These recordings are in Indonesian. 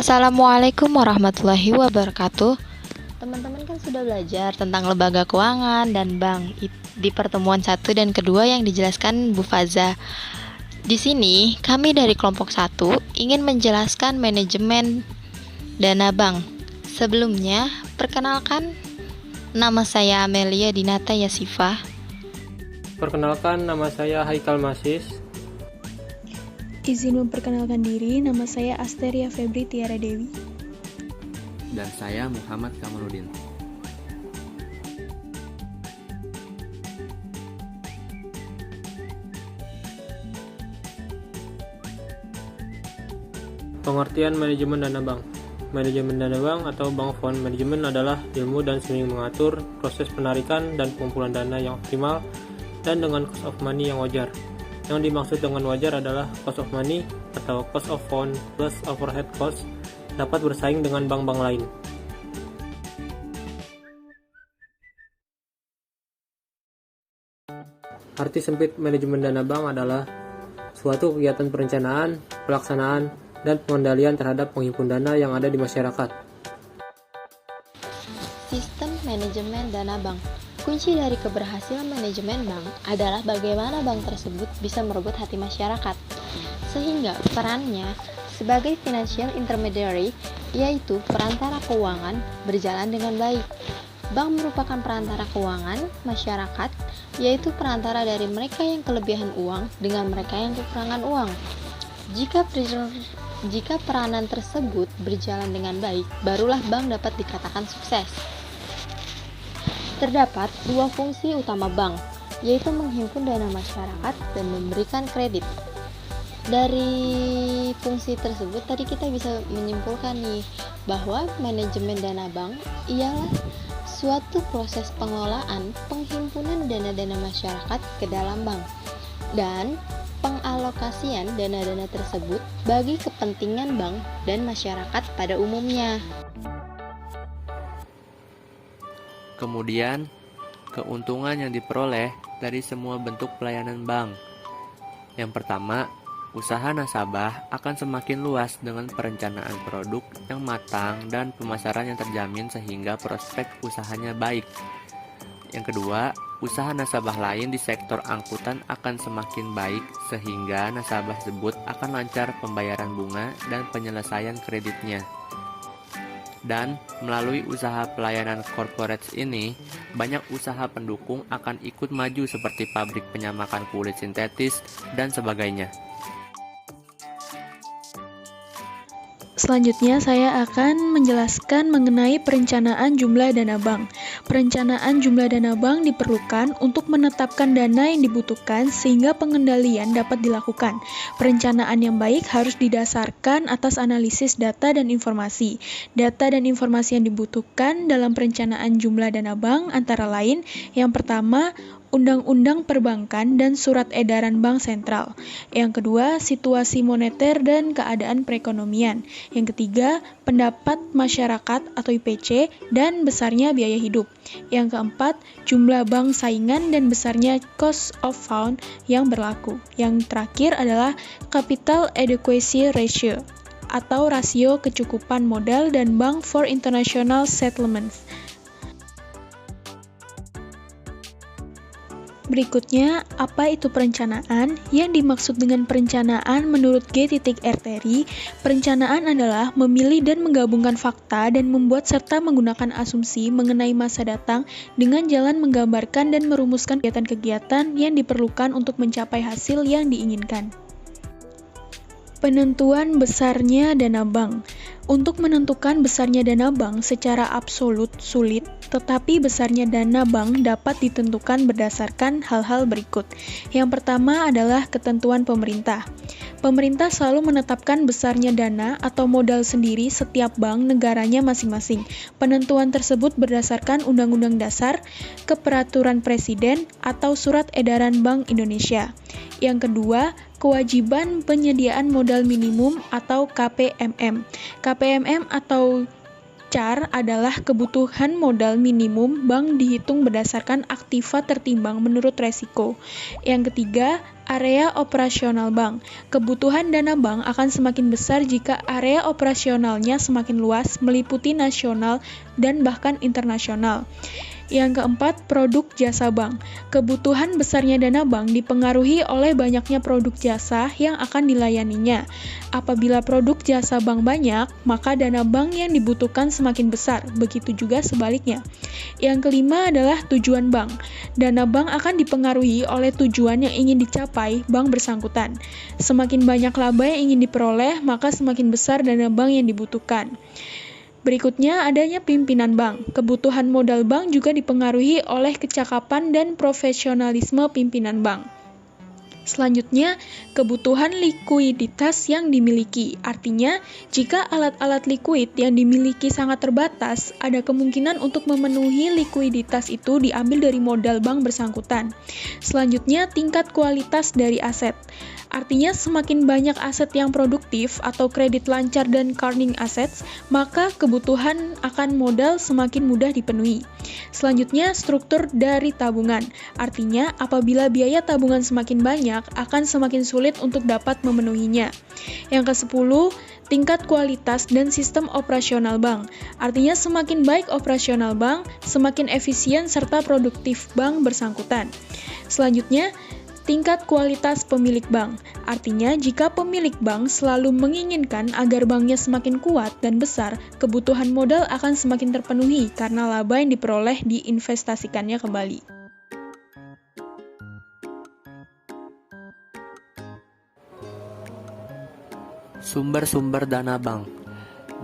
Assalamualaikum warahmatullahi wabarakatuh. Teman-teman kan sudah belajar tentang lembaga keuangan dan bank di pertemuan 1 dan kedua yang dijelaskan Bu Faza. Di sini, kami dari kelompok 1 ingin menjelaskan manajemen dana bank. Sebelumnya, perkenalkan, nama saya Amelia Dinata Yasifah. Perkenalkan, nama saya Haikal Masis. Izin memperkenalkan diri, nama saya Asteria Febri Tiara Dewi. Dan saya Muhammad Kamaludin. Pengertian manajemen dana bank. Manajemen dana bank atau bank fund management adalah ilmu dan seni mengatur proses penarikan dan pengumpulan dana yang optimal dan dengan cost of money yang wajar. Yang dimaksud dengan wajar adalah cost of money atau cost of fund plus overhead cost dapat bersaing dengan bank-bank lain. Arti sempit manajemen dana bank adalah suatu kegiatan perencanaan, pelaksanaan, dan pengendalian terhadap penghimpun dana yang ada di masyarakat. Sistem manajemen dana bank. Kunci dari keberhasilan manajemen bank adalah bagaimana bank tersebut bisa merebut hati masyarakat, sehingga perannya sebagai financial intermediary, yaitu perantara keuangan, berjalan dengan baik. Bank merupakan perantara keuangan masyarakat, yaitu perantara dari mereka yang kelebihan uang dengan mereka yang kekurangan uang. Jika peranan tersebut berjalan dengan baik, barulah bank dapat dikatakan sukses. Terdapat dua fungsi utama bank, yaitu menghimpun dana masyarakat dan memberikan kredit. Dari fungsi tersebut tadi kita bisa menyimpulkan nih bahwa manajemen dana bank ialah suatu proses pengelolaan penghimpunan dana-dana masyarakat ke dalam bank dan pengalokasian dana-dana tersebut bagi kepentingan bank dan masyarakat pada umumnya. Kemudian, keuntungan yang diperoleh dari semua bentuk pelayanan bank. Yang pertama, usaha nasabah akan semakin luas dengan perencanaan produk yang matang dan pemasaran yang terjamin sehingga prospek usahanya baik. Yang kedua, usaha nasabah lain di sektor angkutan akan semakin baik sehingga nasabah tersebut akan lancar pembayaran bunga dan penyelesaian kreditnya. Dan melalui usaha pelayanan corporate ini, banyak usaha pendukung akan ikut maju seperti pabrik penyamakan kulit sintetis dan sebagainya. Selanjutnya saya akan menjelaskan mengenai perencanaan jumlah dana bank. Perencanaan jumlah dana bank diperlukan untuk menetapkan dana yang dibutuhkan sehingga pengendalian dapat dilakukan. Perencanaan yang baik harus didasarkan atas analisis data dan informasi. Data dan informasi yang dibutuhkan dalam perencanaan jumlah dana bank antara lain yang pertama, Undang-Undang Perbankan dan Surat Edaran Bank Sentral. Yang kedua, situasi moneter dan keadaan perekonomian. Yang ketiga, pendapat masyarakat atau IPC dan besarnya biaya hidup. Yang keempat, jumlah bank saingan dan besarnya cost of fund yang berlaku. Yang terakhir adalah capital adequacy ratio atau rasio kecukupan modal dan bank for international settlements. Berikutnya, apa itu perencanaan? Yang dimaksud dengan perencanaan menurut G.R.Terry, perencanaan adalah memilih dan menggabungkan fakta dan membuat serta menggunakan asumsi mengenai masa datang dengan jalan menggambarkan dan merumuskan kegiatan-kegiatan yang diperlukan untuk mencapai hasil yang diinginkan. Penentuan besarnya dana bank. Untuk menentukan besarnya dana bank secara absolut sulit, tetapi besarnya dana bank dapat ditentukan berdasarkan hal-hal berikut. Yang pertama adalah ketentuan pemerintah. Pemerintah selalu menetapkan besarnya dana atau modal sendiri setiap bank negaranya masing-masing. Penentuan tersebut berdasarkan Undang-Undang Dasar, Keperaturan Presiden, atau Surat Edaran Bank Indonesia. Yang kedua, kewajiban penyediaan modal minimum atau KPMM. KPMM atau CAR adalah kebutuhan modal minimum bank dihitung berdasarkan aktiva tertimbang menurut resiko. Yang ketiga, area operasional bank. Kebutuhan dana bank akan semakin besar jika area operasionalnya semakin luas, meliputi nasional dan bahkan internasional. Yang keempat, produk jasa bank. Kebutuhan besarnya dana bank dipengaruhi oleh banyaknya produk jasa yang akan dilayaninya. Apabila produk jasa bank banyak, maka dana bank yang dibutuhkan semakin besar, begitu juga sebaliknya. Yang kelima adalah tujuan bank. Dana bank akan dipengaruhi oleh tujuan yang ingin dicapai bank bersangkutan. Semakin banyak laba yang ingin diperoleh, maka semakin besar dana bank yang dibutuhkan. Berikutnya, adanya pimpinan bank. Kebutuhan modal bank juga dipengaruhi oleh kecakapan dan profesionalisme pimpinan bank. Selanjutnya, kebutuhan likuiditas yang dimiliki. Artinya, jika alat-alat likuid yang dimiliki sangat terbatas, ada kemungkinan untuk memenuhi likuiditas itu diambil dari modal bank bersangkutan. Selanjutnya, tingkat kualitas dari aset. Artinya, semakin banyak aset yang produktif atau kredit lancar dan earning assets, maka kebutuhan akan modal semakin mudah dipenuhi. Selanjutnya, struktur dari tabungan. Artinya, apabila biaya tabungan semakin banyak, akan semakin sulit untuk dapat memenuhinya. Yang ke-10, tingkat kualitas dan sistem operasional bank. Artinya, semakin baik operasional bank, semakin efisien serta produktif bank bersangkutan. Selanjutnya, tingkat kualitas pemilik bank. Artinya, jika pemilik bank selalu menginginkan agar banknya semakin kuat dan besar, kebutuhan modal akan semakin terpenuhi karena laba yang diperoleh diinvestasikannya kembali. Sumber-sumber dana bank.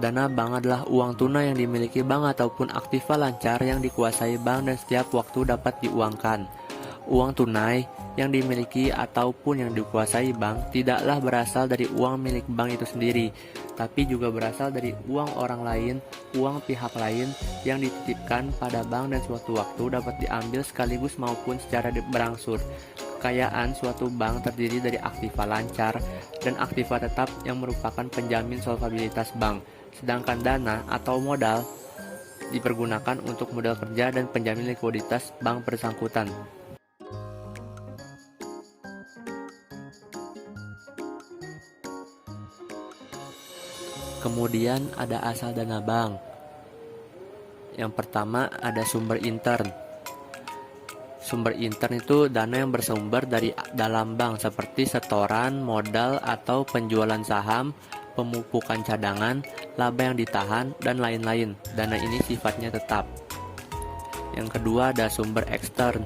Dana bank adalah uang tunai yang dimiliki bank ataupun aktiva lancar yang dikuasai bank dan setiap waktu dapat diuangkan. Uang tunai yang dimiliki ataupun yang dikuasai bank tidaklah berasal dari uang milik bank itu sendiri, tapi juga berasal dari uang orang lain, uang pihak lain yang dititipkan pada bank dan suatu waktu dapat diambil sekaligus maupun secara berangsur. Kekayaan suatu bank terdiri dari aktiva lancar dan aktiva tetap yang merupakan penjamin solvabilitas bank, sedangkan dana atau modal dipergunakan untuk modal kerja dan penjamin likuiditas bank bersangkutan. Kemudian ada asal dana bank. Yang pertama ada sumber intern. Sumber intern itu dana yang bersumber dari dalam bank seperti setoran, modal atau penjualan saham, pemupukan cadangan, laba yang ditahan, dan lain-lain. Dana ini sifatnya tetap. Yang kedua ada sumber ekstern.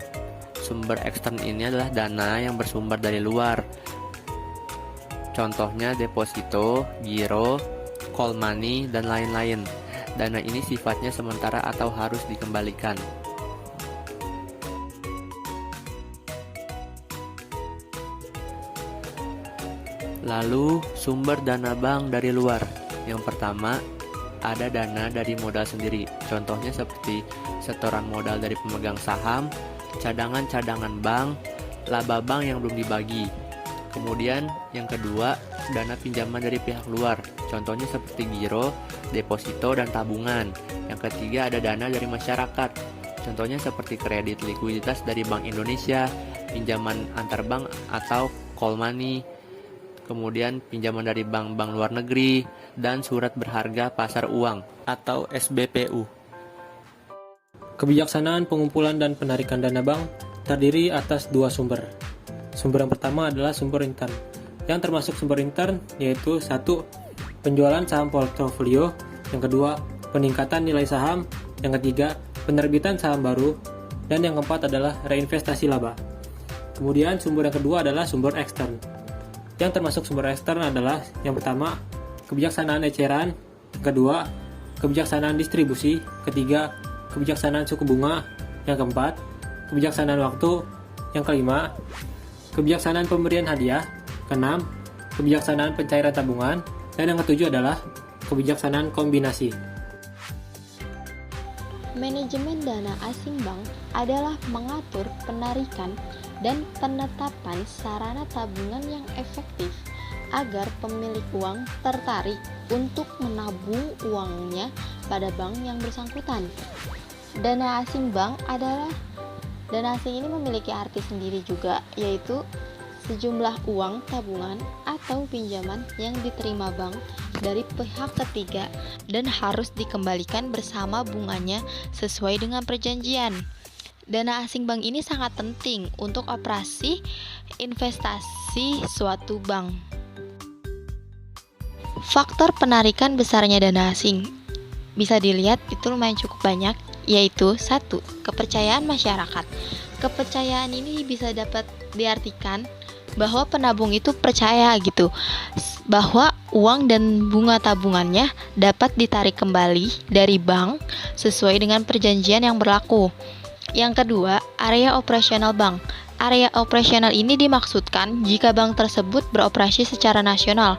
Sumber ekstern ini adalah dana yang bersumber dari luar. Contohnya deposito, giro, call money, dan lain-lain. Dana ini sifatnya sementara atau harus dikembalikan. Lalu, sumber dana bank dari luar. Yang pertama, ada dana dari modal sendiri. Contohnya seperti setoran modal dari pemegang saham, cadangan-cadangan bank, laba bank yang belum dibagi. Kemudian yang kedua, dana pinjaman dari pihak luar. Contohnya seperti giro, deposito, dan tabungan. Yang ketiga ada dana dari masyarakat. Contohnya seperti kredit likuiditas dari Bank Indonesia, pinjaman antar bank atau call money. Kemudian pinjaman dari bank-bank luar negeri dan surat berharga pasar uang atau SBPU. Kebijaksanaan pengumpulan dan penarikan dana bank terdiri atas dua sumber. Sumber yang pertama adalah sumber intern. Yang termasuk sumber intern yaitu 1. Penjualan saham portofolio. Yang kedua, peningkatan nilai saham. Yang ketiga, penerbitan saham baru. Dan yang keempat adalah reinvestasi laba. Kemudian sumber yang kedua adalah sumber ekstern. Yang termasuk sumber ekstern adalah yang pertama, kebijaksanaan eceran. Yang kedua, kebijaksanaan distribusi. Ketiga, kebijaksanaan suku bunga. Yang keempat, kebijaksanaan waktu. Yang kelima, kebijaksanaan pemberian hadiah. Keenam, kebijaksanaan pencairan tabungan. Dan yang ketujuh adalah kebijaksanaan kombinasi. Manajemen dana asing bank adalah mengatur penarikan dan penetapan sarana tabungan yang efektif, agar pemilik uang tertarik untuk menabung uangnya pada bank yang bersangkutan. Dana asing ini memiliki arti sendiri juga, yaitu sejumlah uang tabungan atau pinjaman yang diterima bank dari pihak ketiga dan harus dikembalikan bersama bunganya sesuai dengan perjanjian. Dana asing bank ini sangat penting untuk operasi investasi suatu bank. Faktor penarikan besarnya dana asing bisa dilihat itu lumayan cukup banyak, yaitu 1. Kepercayaan masyarakat. Kepercayaan ini bisa dapat diartikan bahwa penabung itu percaya gitu bahwa uang dan bunga tabungannya dapat ditarik kembali dari bank sesuai dengan perjanjian yang berlaku. Yang kedua, area operasional bank. Area operasional ini dimaksudkan jika bank tersebut beroperasi secara nasional,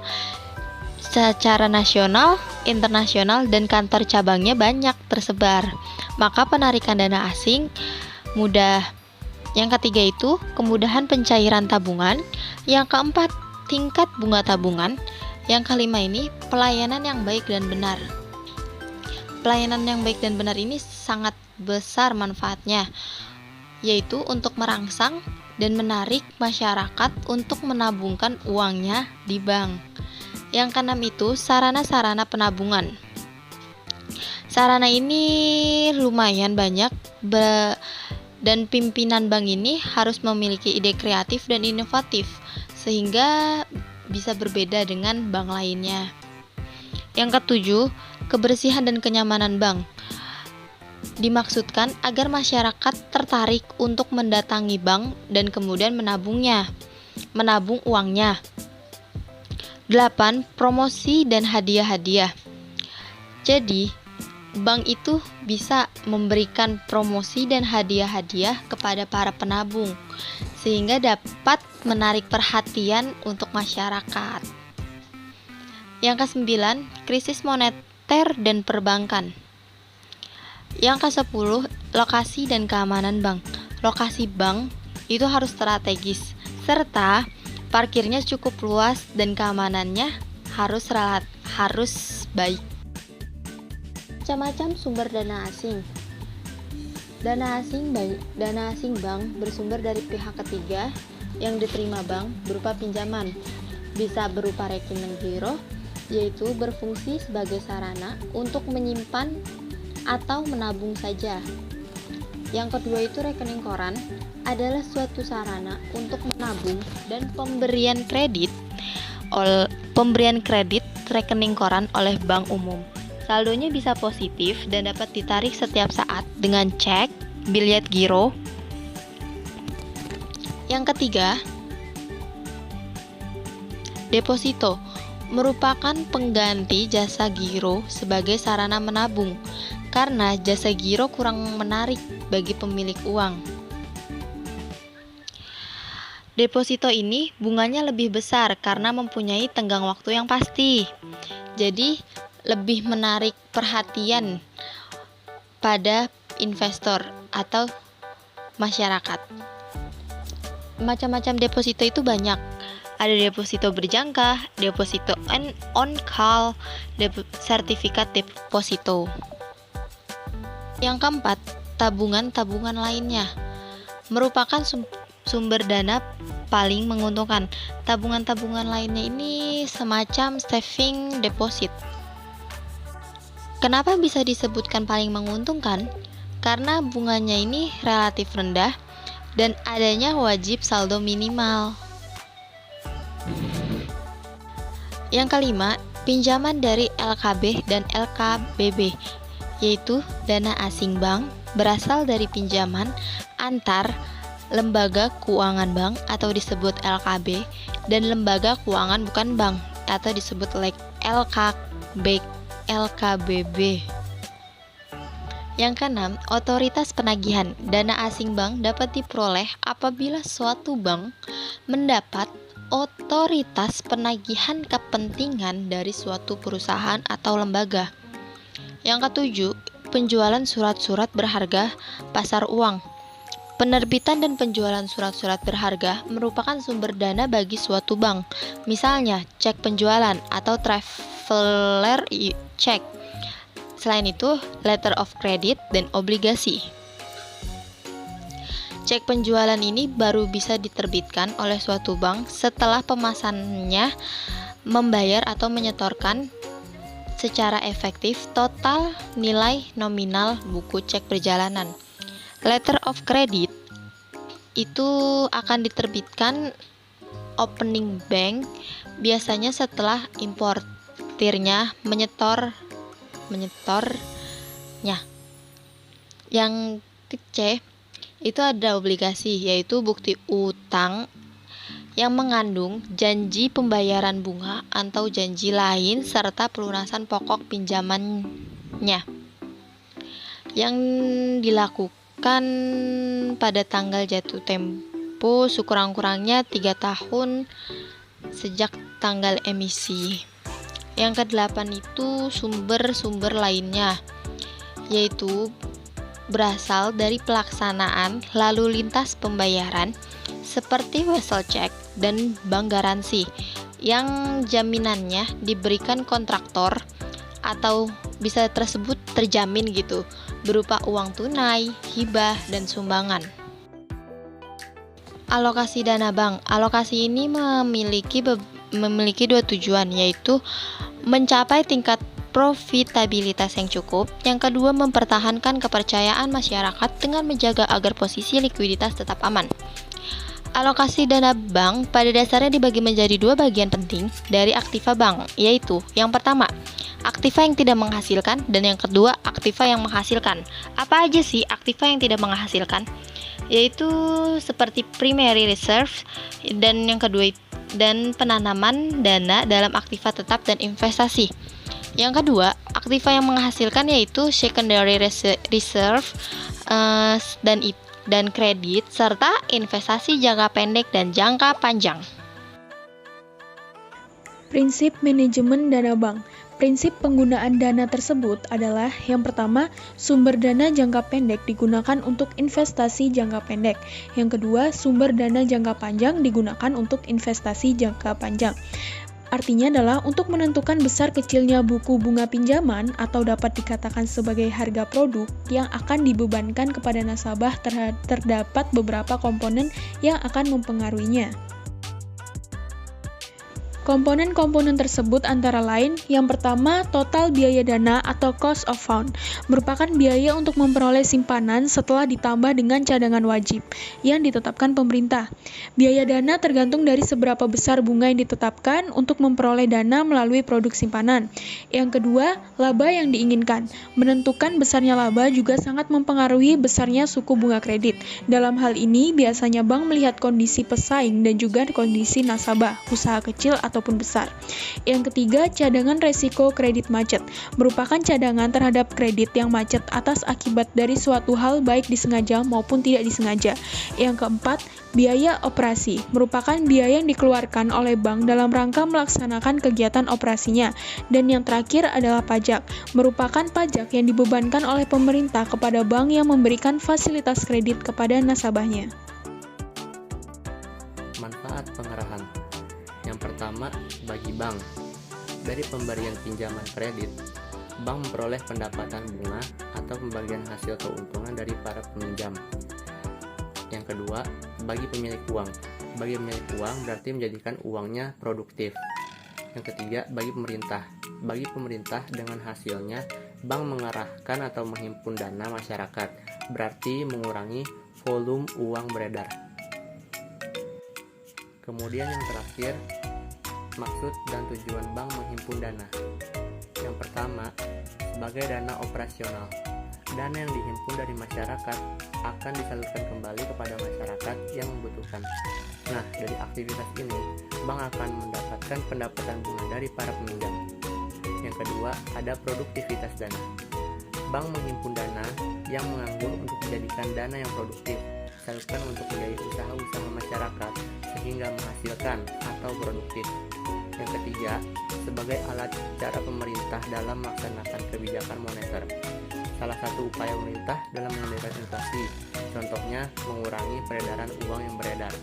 internasional, dan kantor cabangnya banyak tersebar, maka penarikan dana asing mudah. Yang ketiga itu kemudahan pencairan tabungan. Yang keempat, tingkat bunga tabungan. Yang kelima ini pelayanan yang baik dan benar. Pelayanan yang baik dan benar ini sangat besar manfaatnya, yaitu untuk merangsang dan menarik masyarakat untuk menabungkan uangnya di bank. Yang keenam itu sarana-sarana penabungan. Sarana ini lumayan banyak dan pimpinan bank ini harus memiliki ide kreatif dan inovatif sehingga bisa berbeda dengan bank lainnya. Yang ketujuh, kebersihan dan kenyamanan bank. Dimaksudkan agar masyarakat tertarik untuk mendatangi bank dan kemudian menabung uangnya. 8. Promosi dan hadiah-hadiah. Jadi, bank itu bisa memberikan promosi dan hadiah-hadiah kepada para penabung sehingga dapat menarik perhatian untuk masyarakat. Yang ke-9, krisis moneter dan perbankan. Yang ke-10, lokasi dan keamanan bank. Lokasi bank itu harus strategis, serta parkirnya cukup luas dan keamanannya harus baik. Macam-macam sumber dana asing. Dana asing bank bersumber dari pihak ketiga yang diterima bank berupa pinjaman. Bisa berupa rekening giro, yaitu berfungsi sebagai sarana untuk menyimpan atau menabung saja. Yang kedua itu rekening koran adalah suatu sarana untuk menabung dan pemberian kredit rekening koran oleh bank umum. Saldonya bisa positif dan dapat ditarik setiap saat dengan cek, biljet giro. Yang ketiga, deposito merupakan pengganti jasa giro sebagai sarana menabung karena jasa giro kurang menarik bagi pemilik uang. Deposito ini bunganya lebih besar karena mempunyai tenggang waktu yang pasti. Jadi, lebih menarik perhatian pada investor atau masyarakat. Macam-macam deposito itu banyak. Ada deposito berjangka, deposito on call, sertifikat deposito. Yang keempat, tabungan lainnya merupakan sumber dana paling menguntungkan. Tabungan lainnya ini semacam saving deposit. Kenapa bisa disebutkan paling menguntungkan? Karena bunganya ini relatif rendah dan adanya wajib saldo minimal. Yang kelima, pinjaman dari LKB dan LKBB, yaitu dana asing bank berasal dari pinjaman antar lembaga keuangan bank atau disebut LKB dan lembaga keuangan bukan bank atau disebut LKBB. Yang keenam, otoritas penagihan. Dana asing bank dapat diperoleh apabila suatu bank mendapat otoritas penagihan kepentingan dari suatu perusahaan atau lembaga. Yang ketujuh, penjualan surat-surat berharga pasar uang. Penerbitan dan penjualan surat-surat berharga merupakan sumber dana bagi suatu bank. Misalnya, cek penjualan atau traveler check. Selain itu, letter of credit dan obligasi. Cek penjualan ini baru bisa diterbitkan oleh suatu bank setelah pemesannya membayar atau menyetorkan secara efektif total nilai nominal buku cek perjalanan. Letter of credit itu akan diterbitkan opening bank biasanya setelah importirnya menyetornya. Yang C itu ada obligasi, yaitu bukti utang yang mengandung janji pembayaran bunga atau janji lain serta pelunasan pokok pinjamannya yang dilakukan pada tanggal jatuh tempo sekurang-kurangnya 3 tahun sejak tanggal emisi. Yang ke-8 itu sumber-sumber lainnya, yaitu berasal dari pelaksanaan lalu lintas pembayaran seperti wesel check dan bank garansi yang jaminannya diberikan kontraktor atau bisa tersebut terjamin gitu berupa uang tunai, hibah, dan sumbangan. Alokasi dana bank. Alokasi ini memiliki dua tujuan, yaitu mencapai tingkat profitabilitas yang cukup. Yang kedua, mempertahankan kepercayaan masyarakat dengan menjaga agar posisi likuiditas tetap aman. Alokasi dana bank pada dasarnya dibagi menjadi dua bagian penting dari aktiva bank, yaitu yang pertama, aktiva yang tidak menghasilkan, dan yang kedua, aktiva yang menghasilkan. Apa aja sih aktiva yang tidak menghasilkan? Yaitu seperti primary reserve, dan yang kedua, dan penanaman dana dalam aktiva tetap dan investasi. Yang kedua, aktiva yang menghasilkan yaitu secondary reserve dan kredit, serta investasi jangka pendek dan jangka panjang. Prinsip manajemen dana bank. Prinsip penggunaan dana tersebut adalah yang pertama, sumber dana jangka pendek digunakan untuk investasi jangka pendek. Yang kedua, sumber dana jangka panjang digunakan untuk investasi jangka panjang. Artinya adalah untuk menentukan besar kecilnya buku bunga pinjaman atau dapat dikatakan sebagai harga produk yang akan dibebankan kepada nasabah terdapat beberapa komponen yang akan mempengaruhinya. Komponen-komponen tersebut antara lain, yang pertama, total biaya dana atau cost of fund, merupakan biaya untuk memperoleh simpanan setelah ditambah dengan cadangan wajib yang ditetapkan pemerintah. Biaya dana tergantung dari seberapa besar bunga yang ditetapkan untuk memperoleh dana melalui produk simpanan. Yang kedua, laba yang diinginkan. Menentukan besarnya laba juga sangat mempengaruhi besarnya suku bunga kredit. Dalam hal ini, biasanya bank melihat kondisi pesaing dan juga kondisi nasabah, usaha kecil ataupun besar. Yang ketiga, cadangan resiko kredit macet, merupakan cadangan terhadap kredit yang macet atas akibat dari suatu hal baik disengaja maupun tidak disengaja. Yang keempat, biaya operasi, merupakan biaya yang dikeluarkan oleh bank dalam rangka melaksanakan kegiatan operasinya. Dan yang terakhir adalah pajak, merupakan pajak yang dibebankan oleh pemerintah kepada bank yang memberikan fasilitas kredit kepada nasabahnya. Manfaat pengerahan. Yang pertama, bagi bank. Dari pemberian pinjaman kredit, bank memperoleh pendapatan bunga atau pembagian hasil keuntungan dari para peminjam. Yang kedua, bagi pemilik uang. Bagi pemilik uang berarti menjadikan uangnya produktif. Yang ketiga, bagi pemerintah. Bagi pemerintah dengan hasilnya, bank mengarahkan atau menghimpun dana masyarakat, berarti mengurangi volume uang beredar. Kemudian yang terakhir, maksud dan tujuan bank menghimpun dana. Yang pertama, sebagai dana operasional. Dana yang dihimpun dari masyarakat akan disalurkan kembali kepada masyarakat yang membutuhkan. Nah, dari aktivitas ini, bank akan mendapatkan pendapatan bunga dari para peminjam. Yang kedua, ada produktivitas dana. Bank menghimpun dana yang menganggur untuk dijadikan dana yang produktif, disalurkan untuk biaya usaha-usaha masyarakat sehingga menghasilkan atau produktif. Yang ketiga, sebagai alat cara pemerintah dalam melaksanakan kebijakan moneter. salah satu upaya pemerintah dalam mengendalikan inflasi. Contohnya, mengurangi peredaran uang yang beredar.